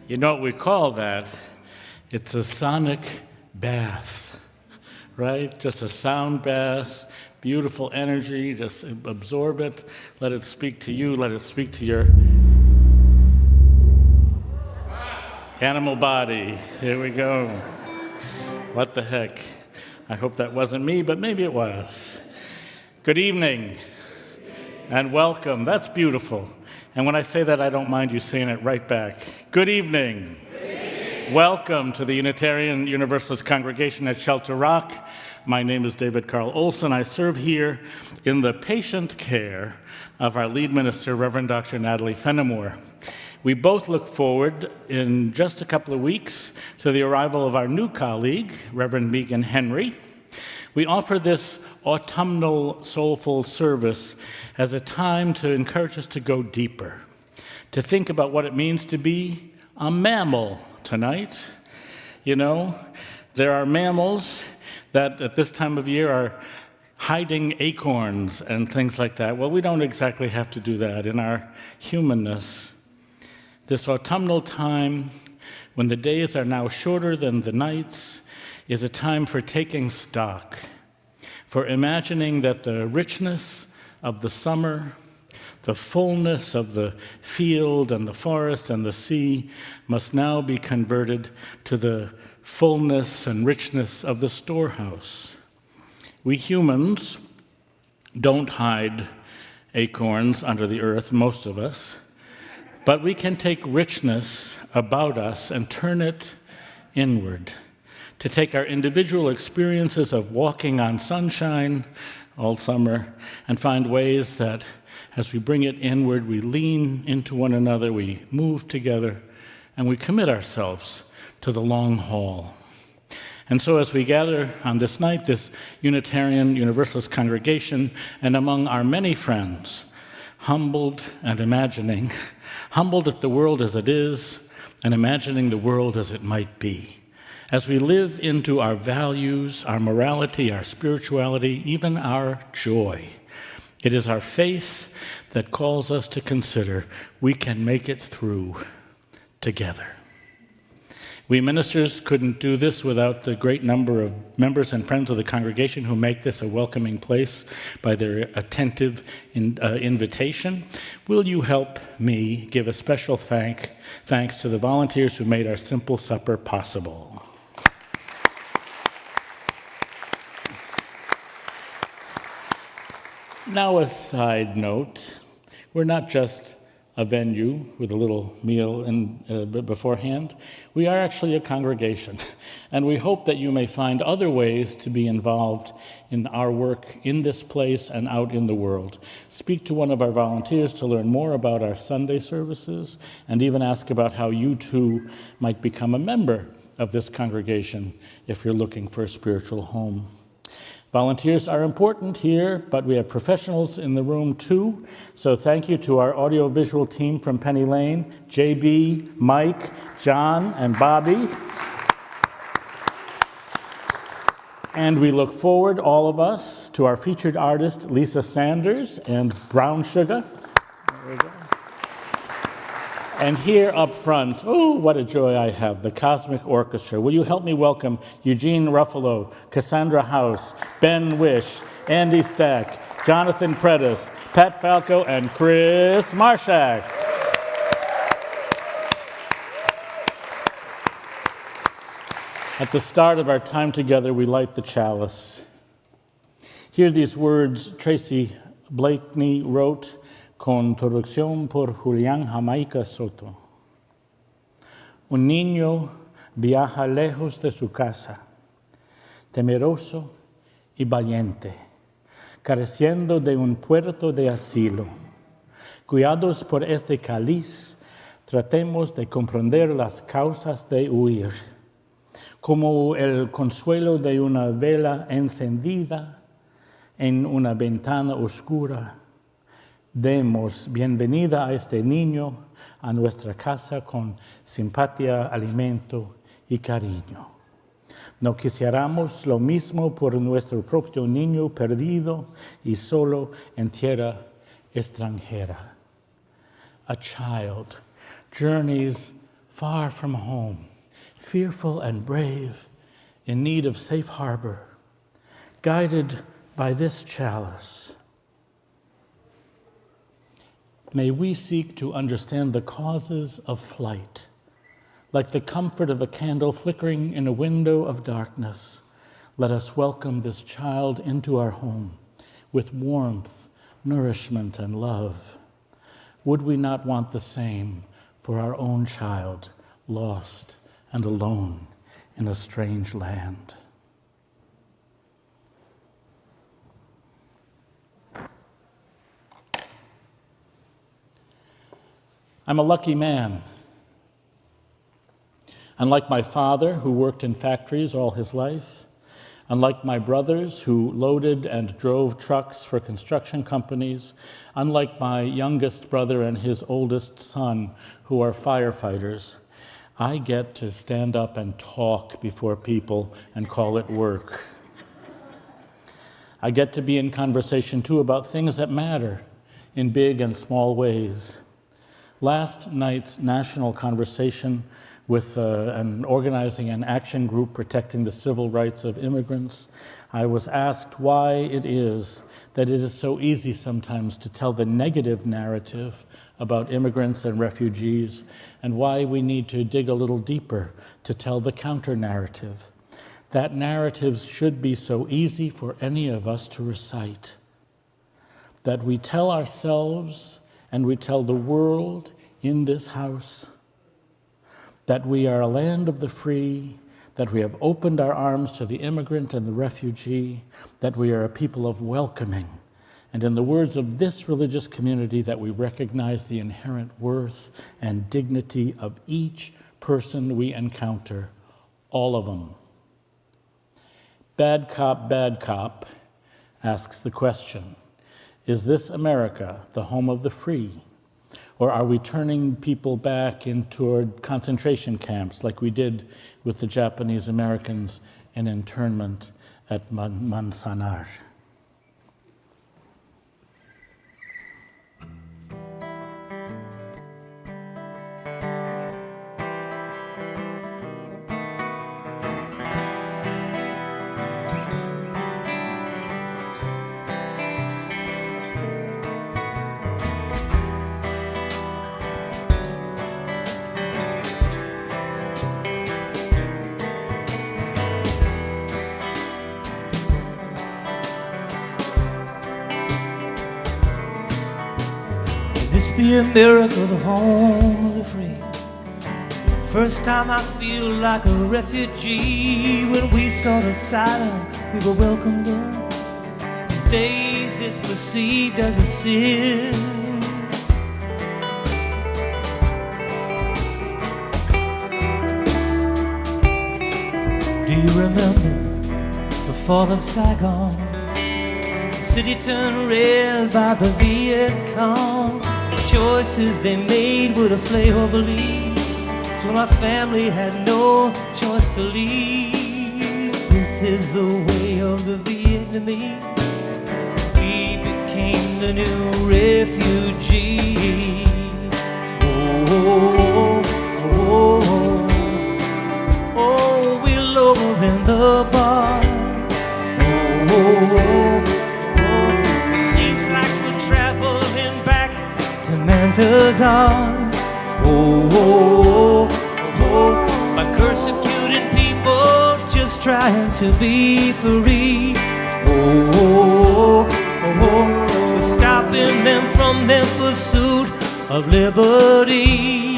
You know what we call that? It's a sonic bath, right? Just a sound bath, beautiful energy, just absorb it, let it speak to you, let it speak to your animal body. Here we go. What the heck? I hope that wasn't me, but maybe it was. Good evening and welcome. That's beautiful. And when I say that, I don't mind you saying it right back. Good evening. Welcome to the Unitarian Universalist congregation at Shelter Rock. My name is David Carl Olson. I serve here in the patient care of our lead minister, Reverend Dr. Natalie Fenimore. We both look forward in just a couple of weeks to the arrival of our new colleague, Reverend Megan Henry. We offer this autumnal soulful service as a time to encourage us to go deeper, to think about what it means to be a mammal tonight. You know, there are mammals that at this time of year are hiding acorns and things like that. Well, we don't exactly have to do that in our humanness. This autumnal time, when the days are now shorter than the nights, is a time for taking stock, for imagining that the richness of the summer, the fullness of the field and the forest and the sea must now be converted to the fullness and richness of the storehouse. We humans don't hide acorns under the earth, most of us, but we can take richness about us and turn it inward, to take our individual experiences of walking on sunshine all summer and find ways that as we bring it inward, we lean into one another, we move together, and we commit ourselves to the long haul. And so as we gather on this night, this Unitarian Universalist congregation, and among our many friends, humbled and imagining, humbled at the world as it is, and imagining the world as it might be. As we live into our values, our morality, our spirituality, even our joy, it is our faith that calls us to consider we can make it through together. We ministers couldn't do this without the great number of members and friends of the congregation who make this a welcoming place by their attentive invitation. Will you help me give a special thanks to the volunteers who made our simple supper possible? Now, a side note, we're not just a venue with a little meal beforehand. We are actually a congregation, and we hope that you may find other ways to be involved in our work in this place and out in the world. Speak to one of our volunteers to learn more about our Sunday services, and even ask about how you too might become a member of this congregation if you're looking for a spiritual home. Volunteers are important here, but we have professionals in the room too. So thank you to our audiovisual team from Penny Lane, JB, Mike, John, and Bobby. And we look forward, all of us, to our featured artist, Lisa Sanders and Brown Sugar. There we go. And here up front, oh, what a joy I have, the Cosmic Orchestra. Will you help me welcome Eugene Ruffalo, Cassandra House, Ben Wish, Andy Stack, Jonathan Predis, Pat Falco, and Chris Marshak. At the start of our time together, we light the chalice. Hear these words Tracy Blakeney wrote, con traducción por Julián Jamaica Soto. Un niño viaja lejos de su casa, temeroso y valiente, careciendo de un puerto de asilo. Guiados por este cáliz, tratemos de comprender las causas de huir, como el consuelo de una vela encendida en una ventana oscura. Demos bienvenida a este niño a nuestra casa con simpatía, alimento y cariño. No quisiéramos lo mismo por nuestro propio niño perdido y solo en tierra extranjera. A child journeys far from home, fearful and brave, in need of safe harbor, guided by this chalice. May we seek to understand the causes of flight, like the comfort of a candle flickering in a window of darkness. Let us welcome this child into our home with warmth, nourishment, and love. Would we not want the same for our own child, lost and alone in a strange land? I'm a lucky man. Unlike my father, who worked in factories all his life, unlike my brothers, who loaded and drove trucks for construction companies, unlike my youngest brother and his oldest son, who are firefighters, I get to stand up and talk before people and call it work. I get to be in conversation, too, about things that matter in big and small ways. Last night's national conversation with organizing an action group protecting the civil rights of immigrants, I was asked why it is that it is so easy sometimes to tell the negative narrative about immigrants and refugees, and why we need to dig a little deeper to tell the counter-narrative. That narratives should be so easy for any of us to recite, that we tell ourselves and we tell the world in this house that we are a land of the free, that we have opened our arms to the immigrant and the refugee, that we are a people of welcoming, and in the words of this religious community, that we recognize the inherent worth and dignity of each person we encounter, all of them. Bad Cop asks the question, is this America the home of the free? Or are we turning people back toward concentration camps like we did with the Japanese Americans in internment at Manzanar? This be a miracle, the home of the free. First time I feel like a refugee. When we saw the silence, we were welcomed in. These days it's perceived as a sin. Do you remember the fall of Saigon? The city turned red by the Viet Cong. Choices they made were to flay or believe, so my family had no choice to leave. This is the way of the Vietnamese. We became the new refugee. Oh, oh, oh, oh, we're lower in the bar. Oh, oh, oh. Mantas are, oh, oh, oh, oh, by persecuting people just trying to be free. Oh, oh, oh, oh, we're stopping them from their pursuit of liberty.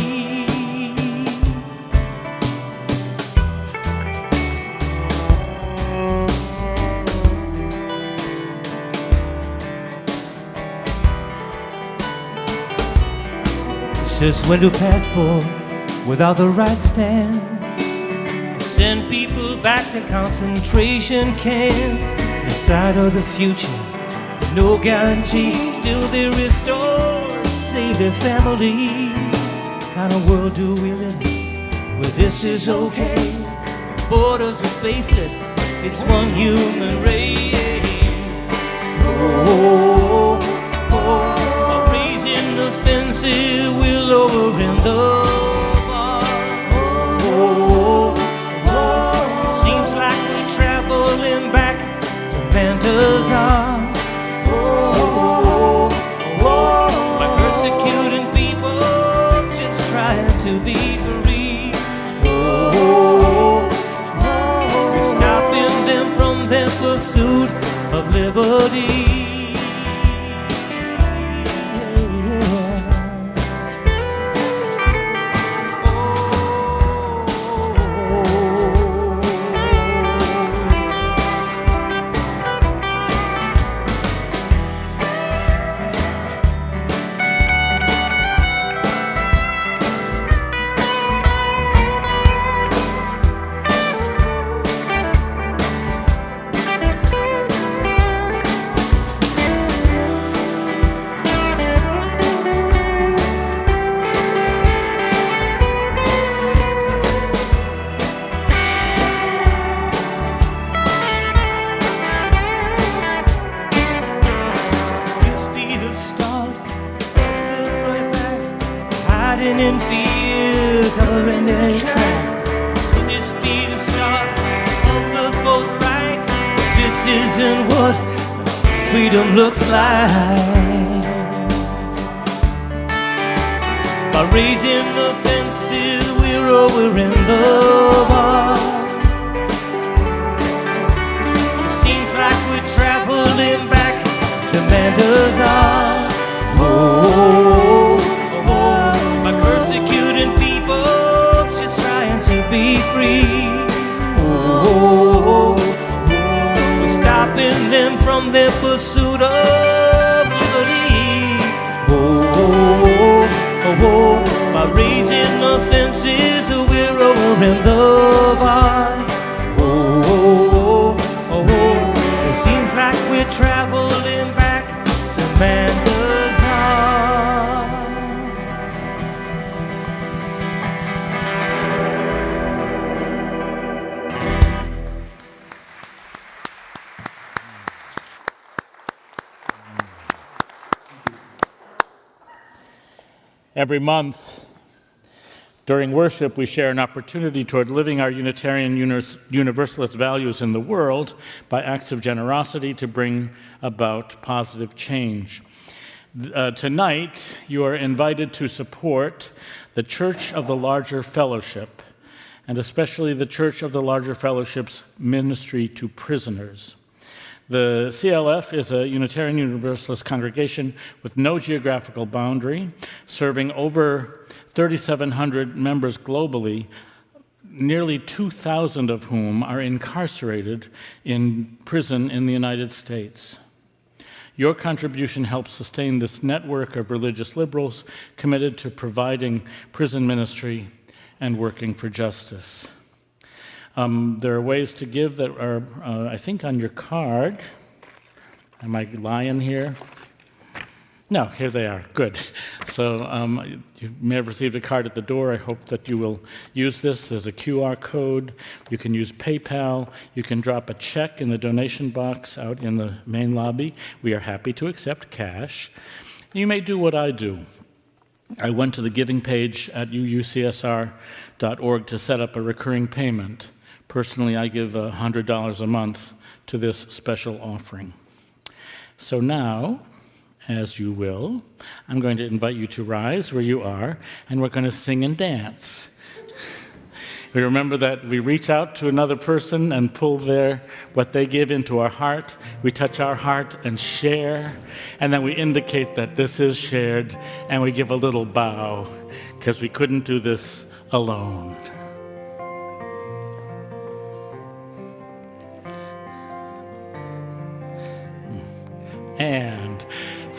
Since when do passports without the right stand send people back to concentration camps? The side of the future, with no guarantee. Still there is stores to save their family. What kind of world do we live in where this is okay? Borders are baseless, it's one human race. Oh, oh, oh, raising the fences, we're lower in the bar. of liberty. In fear, covering their tracks. Could this be the start of the forthright? This isn't what freedom looks like. By raising the fences, we're over in the bar. It seems like we're traveling back to Mandazar. By persecuting people just trying to be free. We're stopping them from their pursuit of liberty. By raising the fences, we're over in the bar. It seems like we're traveling back to Mandazar. Every month, during worship, we share an opportunity toward living our Unitarian Universalist values in the world by acts of generosity to bring about positive change. Tonight, you are invited to support the Church of the Larger Fellowship, and especially the Church of the Larger Fellowship's ministry to prisoners. The CLF is a Unitarian Universalist congregation with no geographical boundary, serving over 3,700 members globally, nearly 2,000 of whom are incarcerated in prison in the United States. Your contribution helps sustain this network of religious liberals committed to providing prison ministry and working for justice. There are ways to give that are, I think, on your card. Am I lying here? No, here they are. Good. So you may have received a card at the door. I hope that you will use this. There's a QR code. You can use PayPal. You can drop a check in the donation box out in the main lobby. We are happy to accept cash. You may do what I do. I went to the giving page at UUCSR.org to set up a recurring payment. Personally, I give $100 a month to this special offering. So now, as you will, I'm going to invite you to rise where you are, and we're going to sing and dance. We remember that we reach out to another person and pull what they give into our heart. We touch our heart and share, and then we indicate that this is shared, and we give a little bow, because we couldn't do this alone. And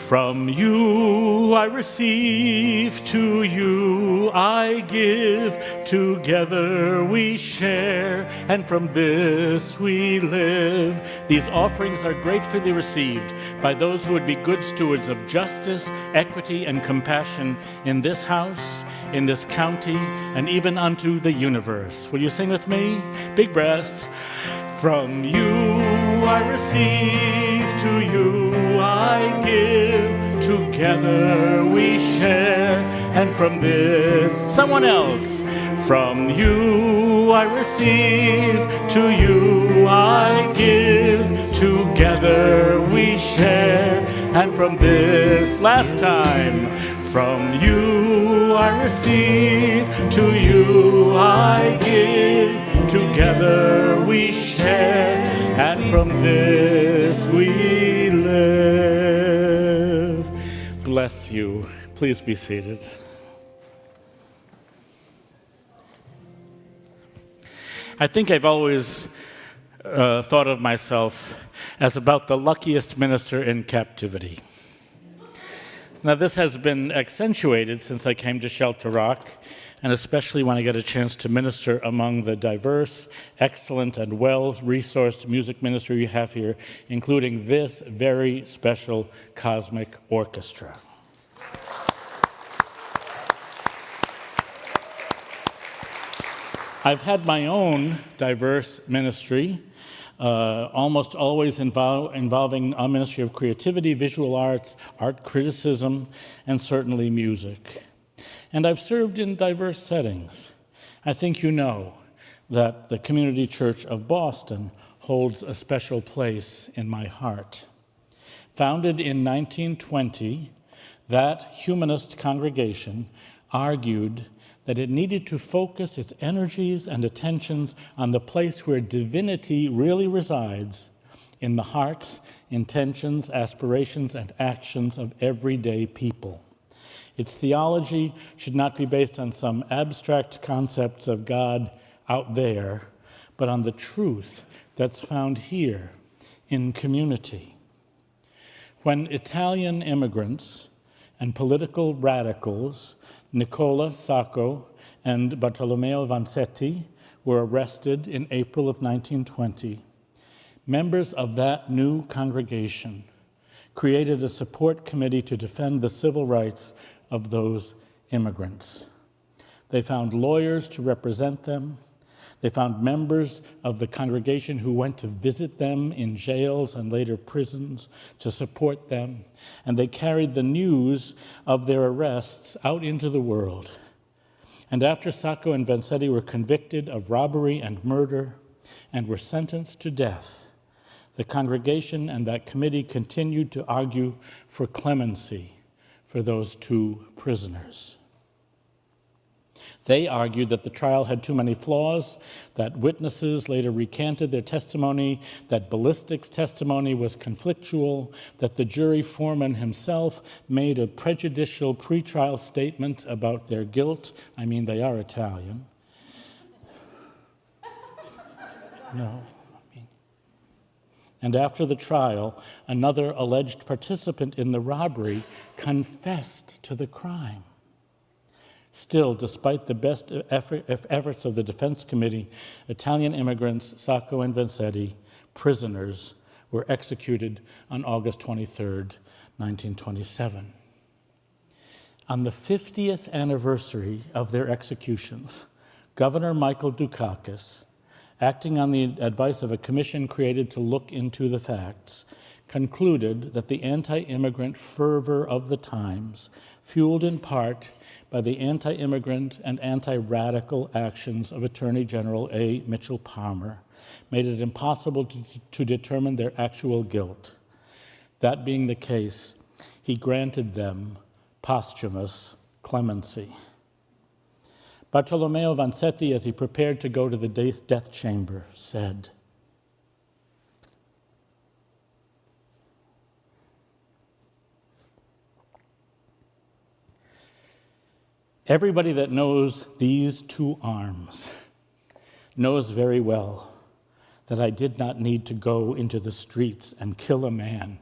from you I receive, to you I give, together we share, and from this we live. These offerings are gratefully received by those who would be good stewards of justice, equity, and compassion in this house, in this county, and even unto the universe. Will you sing with me? Big breath. From you I receive, to you I give, together we share, and from this, someone else. From you I receive, to you I give, together we share, and from this, last time. From you I receive, to you I give, together we share, and from this we live. Bless you. Please be seated. I think I've always thought of myself as about the luckiest minister in captivity. Now, this has been accentuated since I came to Shelter Rock, and especially when I get a chance to minister among the diverse, excellent, and well-resourced music ministry you have here, including this very special Cosmic Orchestra. I've had my own diverse ministry, almost always involving a ministry of creativity, visual arts, art criticism, and certainly music. And I've served in diverse settings. I think you know that the Community Church of Boston holds a special place in my heart. Founded in 1920, that humanist congregation argued that it needed to focus its energies and attentions on the place where divinity really resides, in the hearts, intentions, aspirations, and actions of everyday people. Its theology should not be based on some abstract concepts of God out there, but on the truth that's found here in community. When Italian immigrants and political radicals Nicola Sacco and Bartolomeo Vanzetti were arrested in April of 1920. Members of that new congregation created a support committee to defend the civil rights of those immigrants. They found lawyers to represent them. They found members of the congregation who went to visit them in jails and later prisons to support them, and they carried the news of their arrests out into the world. And after Sacco and Vanzetti were convicted of robbery and murder and were sentenced to death, the congregation and that committee continued to argue for clemency for those two prisoners. They argued that the trial had too many flaws, that witnesses later recanted their testimony, that ballistics testimony was conflictual, that the jury foreman himself made a prejudicial pretrial statement about their guilt. I mean, they are Italian. No. And after the trial, another alleged participant in the robbery confessed to the crime. Still, despite the best efforts of the defense committee, Italian immigrants, Sacco and Vanzetti, prisoners, were executed on August 23rd, 1927. On the 50th anniversary of their executions, Governor Michael Dukakis, acting on the advice of a commission created to look into the facts, concluded that the anti-immigrant fervor of the times, fueled in part by the anti-immigrant and anti-radical actions of Attorney General A. Mitchell Palmer, made it impossible to determine their actual guilt. That being the case, he granted them posthumous clemency. Bartolomeo Vanzetti, as he prepared to go to the death chamber, said, "Everybody that knows these two arms knows very well that I did not need to go into the streets and kill a man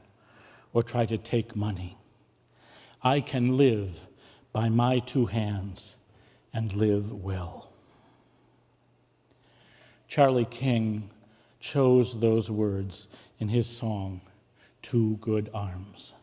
or try to take money. I can live by my two hands and live well." Charlie King chose those words in his song, "Two Good Arms."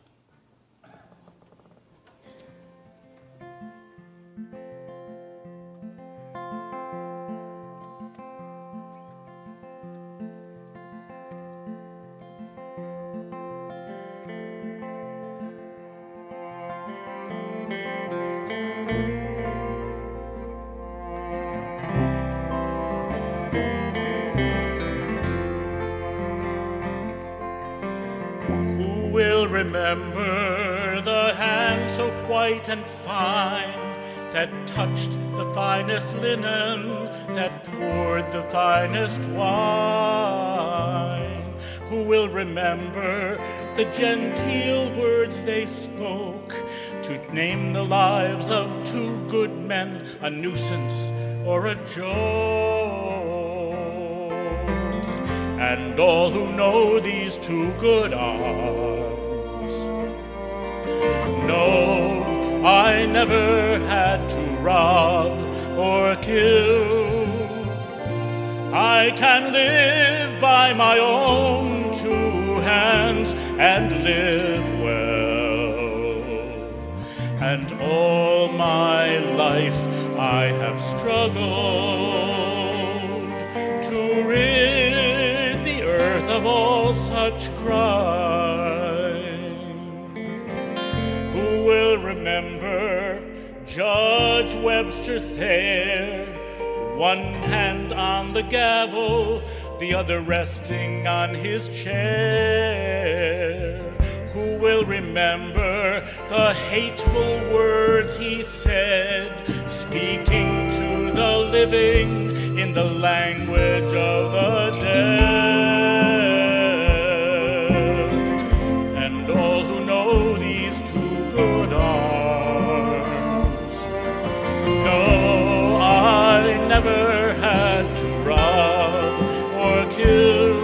Remember the hand so white and fine that touched the finest linen, that poured the finest wine. who will remember the genteel words they spoke to name the lives of two good men a nuisance or a joke. And all who know these two good arms know I never had to rob or kill. I can live by my own two hands and live well. And all my life I have struggled to rid the earth of all such crime. Who will remember Judge Webster Thayer, one hand on the gavel, the other resting on his chair? Who will remember the hateful words he said, speaking to the living in the language of the dead? And all who know these two good arms know I never had to rob or kill.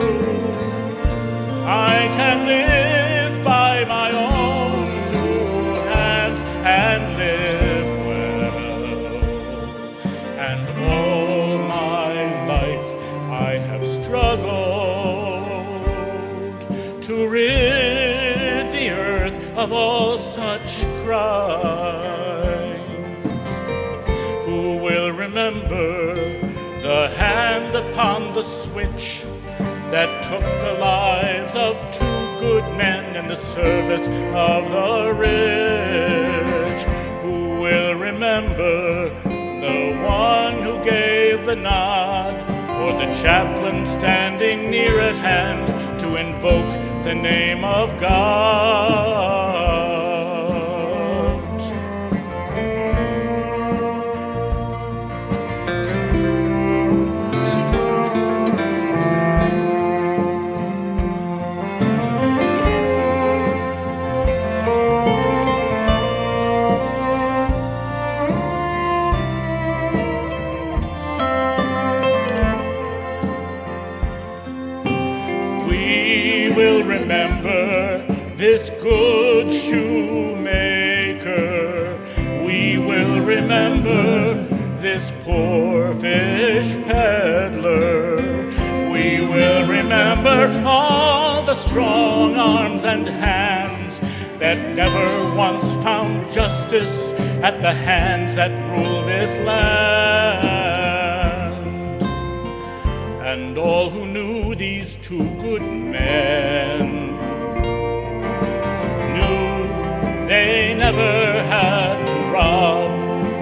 I can live by my own two hands and live well. And all my life I have struggled to rid the earth of all such crimes. Who will remember the hand upon the switch that took the lives of two good men in the service of the rich? Who will remember the one who gave the nod, or the chaplain standing near at hand to invoke the name of God? Remember this good shoemaker. We will remember this poor fish peddler. We will remember all the strong arms and hands that never once found justice at the hands that rule this land. And all who knew these two good men knew they never had to rob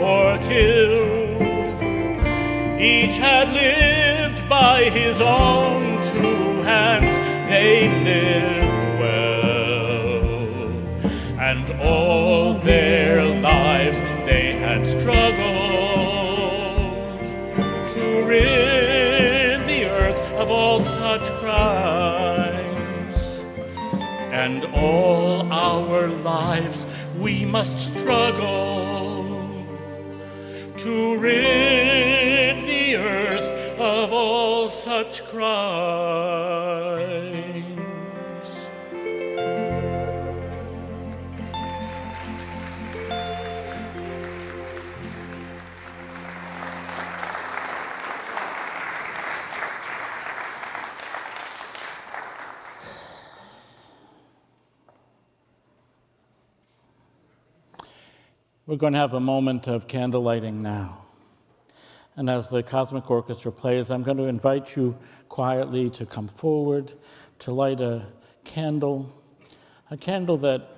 or kill. Each had lived by his own two hands. They lived well, and all their lives they had struggled to rid the earth of all such crimes. And all our lives we must struggle to rid the earth of all such crimes. We're going to have a moment of candle lighting now. And as the Cosmic Orchestra plays, I'm going to invite you quietly to come forward to light a candle that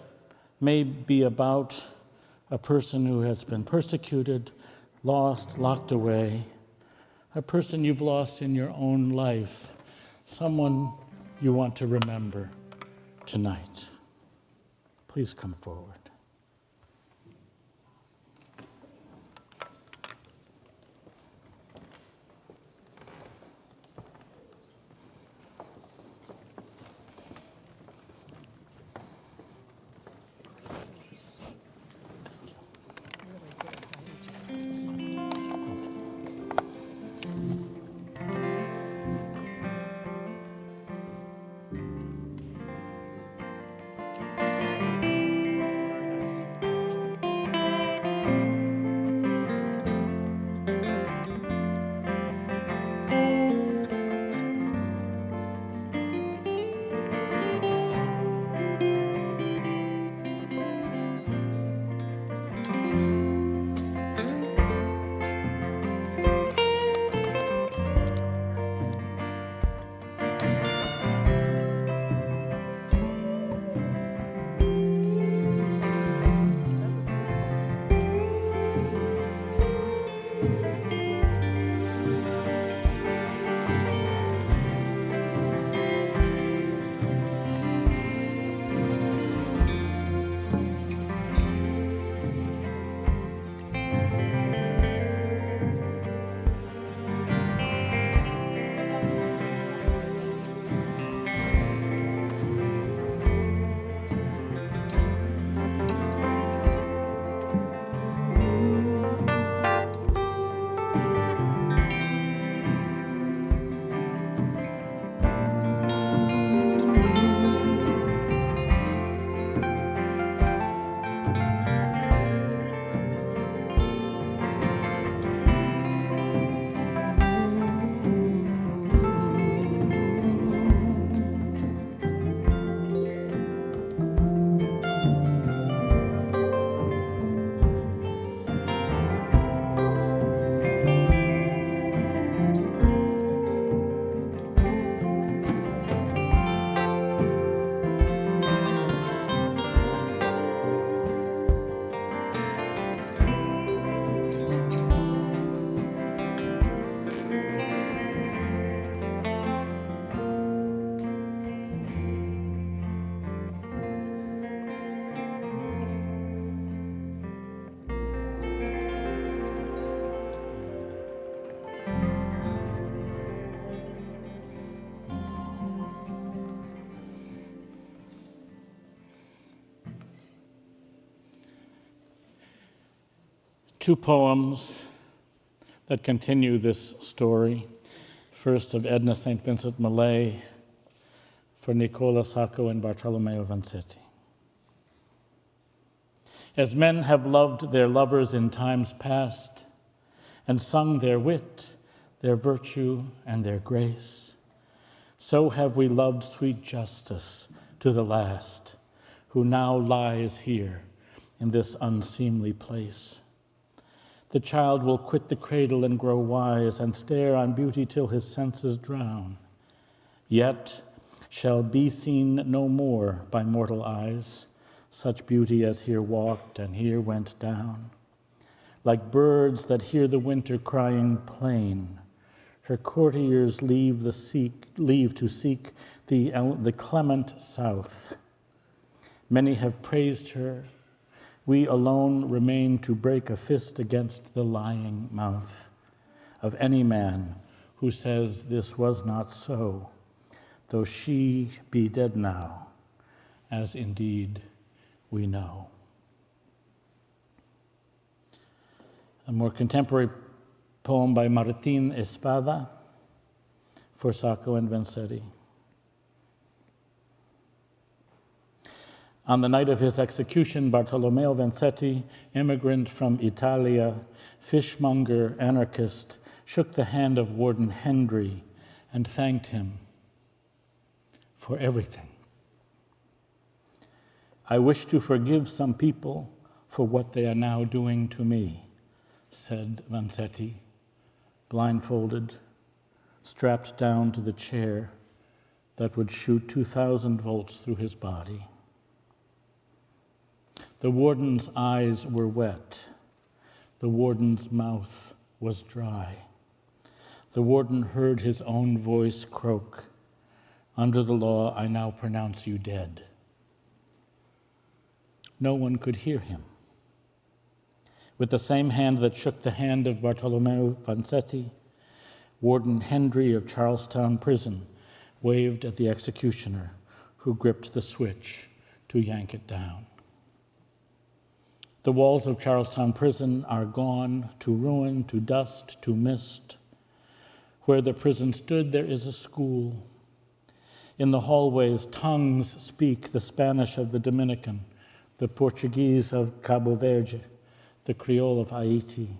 may be about a person who has been persecuted, lost, locked away, a person you've lost in your own life, someone you want to remember tonight. Please come forward. Two poems that continue this story. First of Edna St. Vincent Millay for Nicola Sacco and Bartolomeo Vanzetti. As men have loved their lovers in times past and sung their wit, their virtue, and their grace, so have we loved sweet Justice to the last, who now lies here in this unseemly place. The child will quit the cradle and grow wise and stare on beauty till his senses drown, yet shall be seen no more by mortal eyes, such beauty as here walked and here went down. Like birds that hear the winter crying plain, her courtiers leave to seek the clement south. Many have praised her. We alone remain to break a fist against the lying mouth of any man who says this was not so, though she be dead now, as indeed we know. A more contemporary poem by Martín Espada for Sacco and Vanzetti. On the night of his execution, Bartolomeo Vanzetti, immigrant from Italia, fishmonger, anarchist, shook the hand of Warden Hendry and thanked him for everything. I wish to forgive some people for what they are now doing to me, said Vanzetti, blindfolded, strapped down to the chair that would shoot 2,000 volts through his body. The warden's eyes were wet. The warden's mouth was dry. The warden heard his own voice croak, "Under the law, I now pronounce you dead." No one could hear him. With the same hand that shook the hand of Bartolomeo Vanzetti, Warden Hendry of Charlestown Prison waved at the executioner, who gripped the switch to yank it down. The walls of Charlestown Prison are gone, to ruin, to dust, to mist. Where the prison stood, there is a school. In the hallways, tongues speak the Spanish of the Dominican, the Portuguese of Cabo Verde, the Creole of Haiti.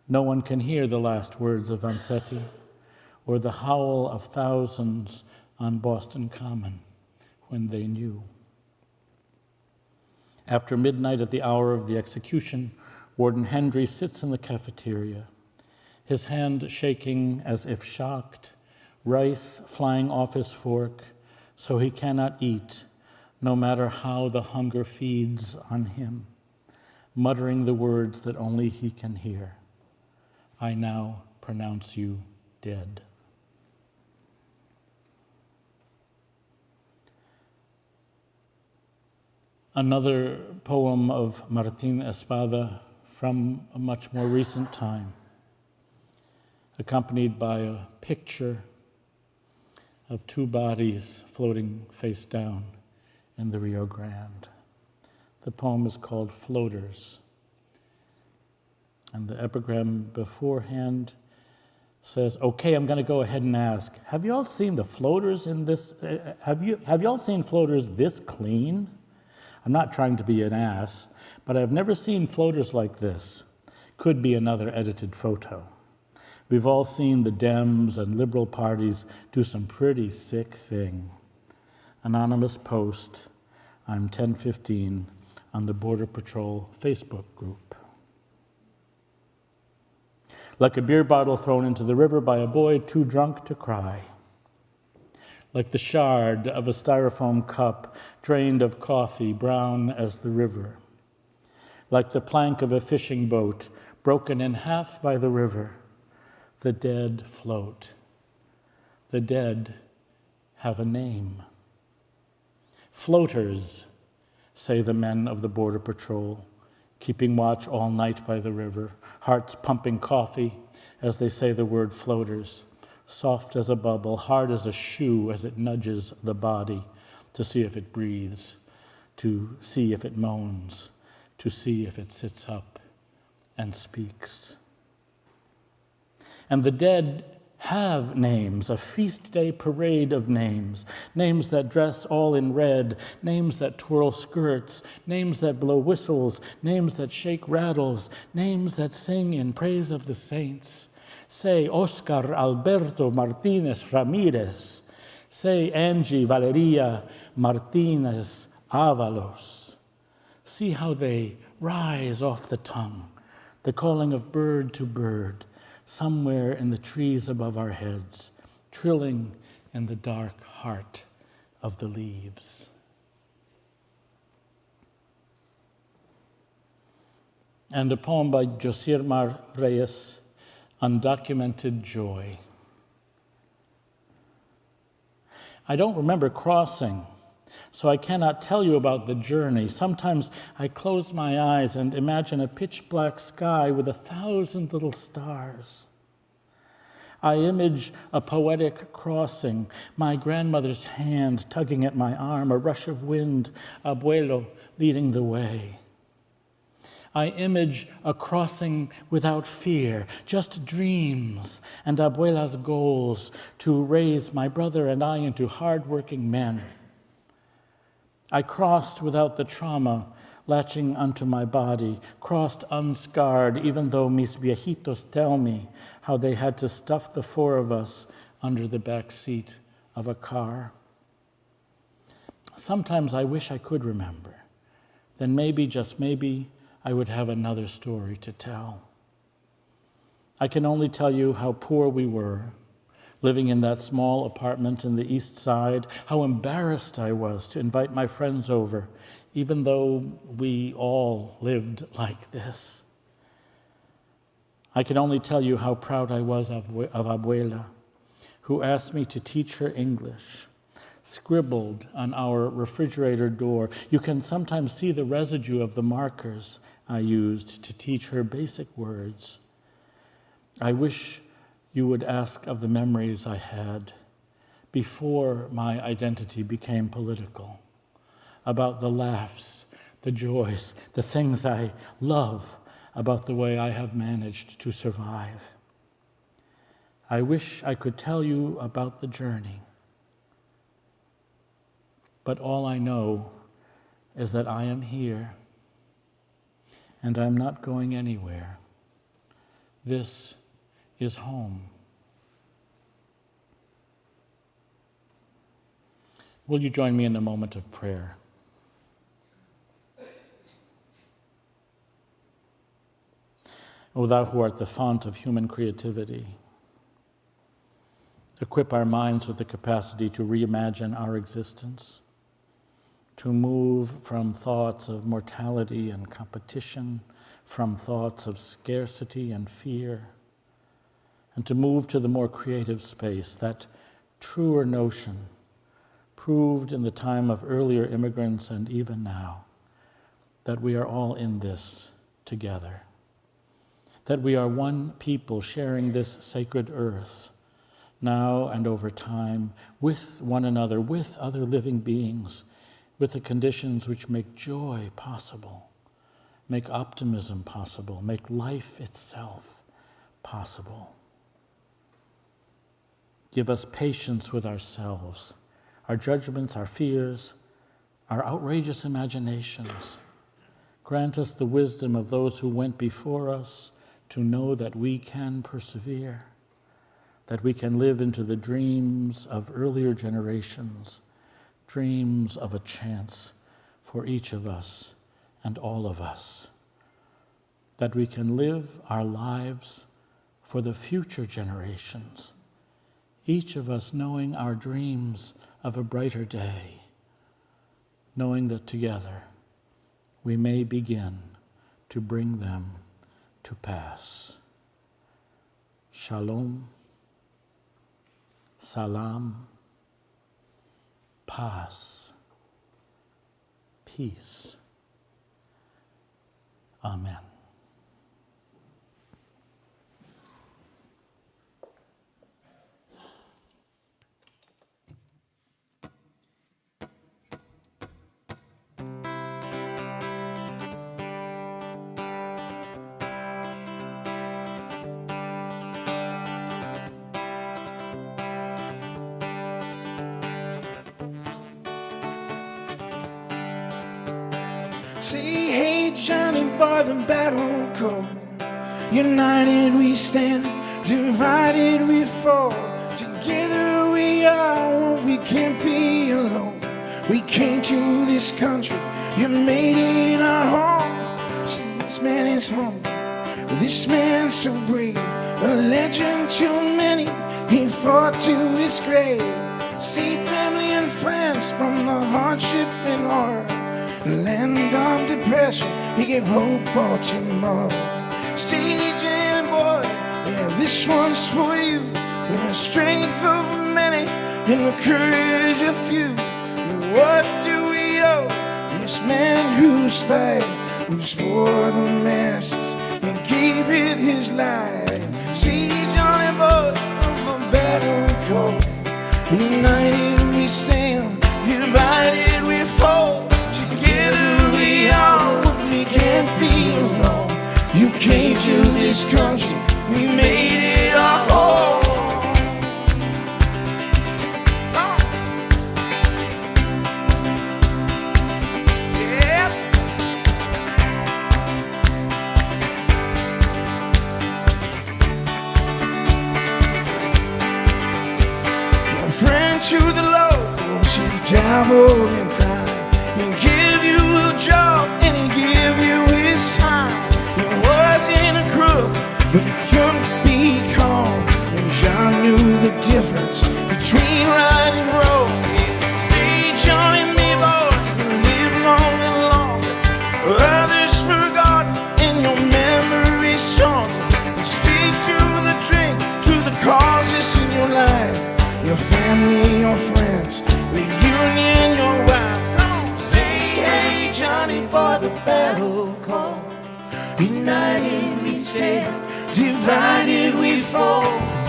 No one can hear the last words of Vanzetti or the howl of thousands on Boston Common when they knew. After midnight at the hour of the execution, Warden Hendry sits in the cafeteria, his hand shaking as if shocked, rice flying off his fork, so he cannot eat, no matter how the hunger feeds on him, muttering the words that only he can hear. I now pronounce you dead. Another poem of Martín Espada from a much more recent time, accompanied by a picture of two bodies floating face down in the Rio Grande. The poem is called Floaters. And the epigram beforehand says, okay, I'm going to go ahead and ask, have you all seen the floaters in this, have you all seen floaters this clean? I'm not trying to be an ass, but I've never seen floaters like this. Could be another edited photo. We've all seen the Dems and liberal parties do some pretty sick thing. Anonymous post, I'm 1015 on the Border Patrol Facebook group. Like a beer bottle thrown into the river by a boy too drunk to cry. Like the shard of a styrofoam cup drained of coffee, brown as the river. Like the plank of a fishing boat broken in half by the river. The dead float. The dead have a name. Floaters, say the men of the Border Patrol, keeping watch all night by the river, hearts pumping coffee as they say the word floaters, soft as a bubble, hard as a shoe as it nudges the body to see if it breathes, to see if it moans, to see if it sits up and speaks. And the dead have names, a feast day parade of names, names that dress all in red, names that twirl skirts, names that blow whistles, names that shake rattles, names that sing in praise of the saints. Say Oscar Alberto Martinez Ramirez. Say Angie Valeria Martinez Avalos. See how they rise off the tongue, the calling of bird to bird, somewhere in the trees above our heads, trilling in the dark heart of the leaves. And a poem by Josimar Reyes, Undocumented Joy. I don't remember crossing, so I cannot tell you about the journey. Sometimes I close my eyes and imagine a pitch-black sky with 1,000 little stars. I image a poetic crossing, my grandmother's hand tugging at my arm, a rush of wind, abuelo leading the way. I image a crossing without fear, just dreams and abuela's goals to raise my brother and I into hard-working men. I crossed without the trauma latching onto my body, crossed unscarred, even though mis viejitos tell me how they had to stuff the four of us under the back seat of a car. Sometimes I wish I could remember. Then maybe, just maybe, I would have another story to tell. I can only tell you how poor we were, living in that small apartment in the East Side, how embarrassed I was to invite my friends over, even though we all lived like this. I can only tell you how proud I was of Abuela, who asked me to teach her English, scribbled on our refrigerator door. You can sometimes see the residue of the markers I used to teach her basic words. I wish you would ask of the memories I had before my identity became political, about the laughs, the joys, the things I love about the way I have managed to survive. I wish I could tell you about the journey, but all I know is that I am here and I'm not going anywhere. This is home. Will you join me in a moment of prayer? O thou who art the font of human creativity, equip our minds with the capacity to reimagine our existence, to move from thoughts of mortality and competition, from thoughts of scarcity and fear, and to move to the more creative space, that truer notion proved in the time of earlier immigrants and even now, that we are all in this together, that we are one people sharing this sacred earth, now and over time, with one another, with other living beings, with the conditions which make joy possible, make optimism possible, make life itself possible. Give us patience with ourselves, our judgments, our fears, our outrageous imaginations. Grant us the wisdom of those who went before us to know that we can persevere, that we can live into the dreams of earlier generations, dreams of a chance for each of us and all of us, that we can live our lives for the future generations, each of us knowing our dreams of a brighter day, knowing that together we may begin to bring them to pass. Shalom, salam, paz, peace. Amen. Say, hey Johnny boy, the battle call. United we stand, divided we fall. Together we are one, we can't be alone. We came to this country, you made it our home. So this man is home, this man's so brave, a legend to many, he fought to his grave. Saved family and friends from the hardship and horror. Land of depression, he gave hope for tomorrow. Sage and boy, yeah, this one's for you. With the strength of many and the courage of few. What do we owe this man who's fight, who's for the masses and gave it his life? See Johnny boy of the battle call. United we stand, divided we fall. Together we are what we can't be alone. You came to this country, we made it our home. To the local, she dabble and cry, and give you a job and he give you his time. He wasn't a crook, but he couldn't be calm. And John knew the difference between right and wrong. See Johnny, me boy, you live long and long. Others forgotten and your memory strong. Stick to the drink, to the causes in your life. Your family, your friends, the union, your wife. Say, hey, Johnny boy, the battle call. United we stand, divided we fall.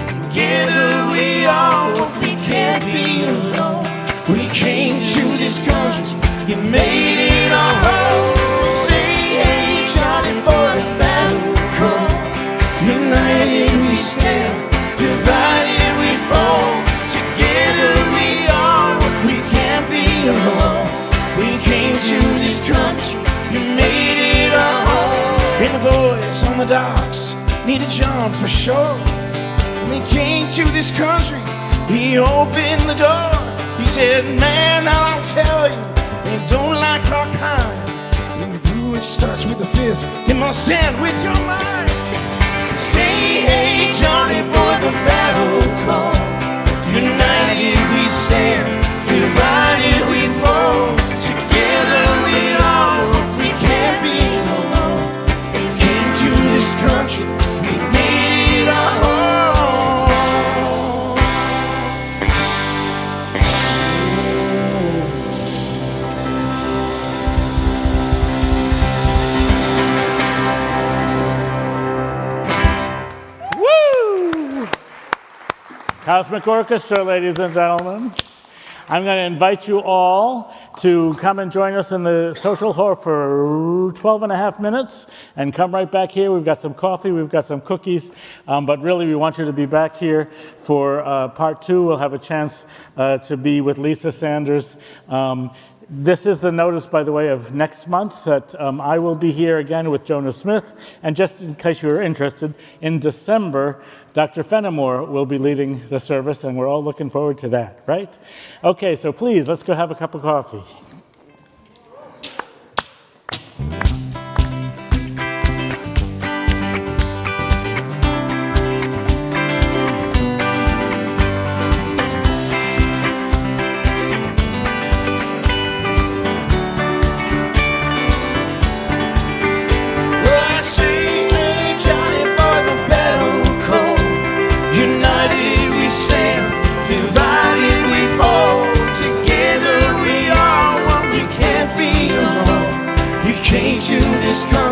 Together we are what we can't be alone. We came to this country, you made it our home. Say, hey, Johnny boy, the battle call. United we stand, divided we fall. We came to this country, you made it our home. And the boys on the docks needed John for sure. When he came to this country, he opened the door. He said, man, I'll tell you, they don't like our kind. When you do, it starts with a fist, it must end with your mind. Say, hey, Johnny boy, the battle call. United we stand, divided we fall. Together we are what we can't be alone. We came to this country, we made it our home. Woo! Cosmic Orchestra, ladies and gentlemen. I'm going to invite you all to come and join us in the social hall for 12 and a half minutes and come right back here. We've got some coffee, we've got some cookies, but really we want you to be back here for part two. We'll have a chance to be with Lisa Sanders. This is the notice, by the way, of next month that I will be here again with Jonah Smith. And just in case you're interested, in December, Dr. Fenimore will be leading the service, and we're all looking forward to that, right? Okay, so please, let's go have a cup of coffee. Came to this country.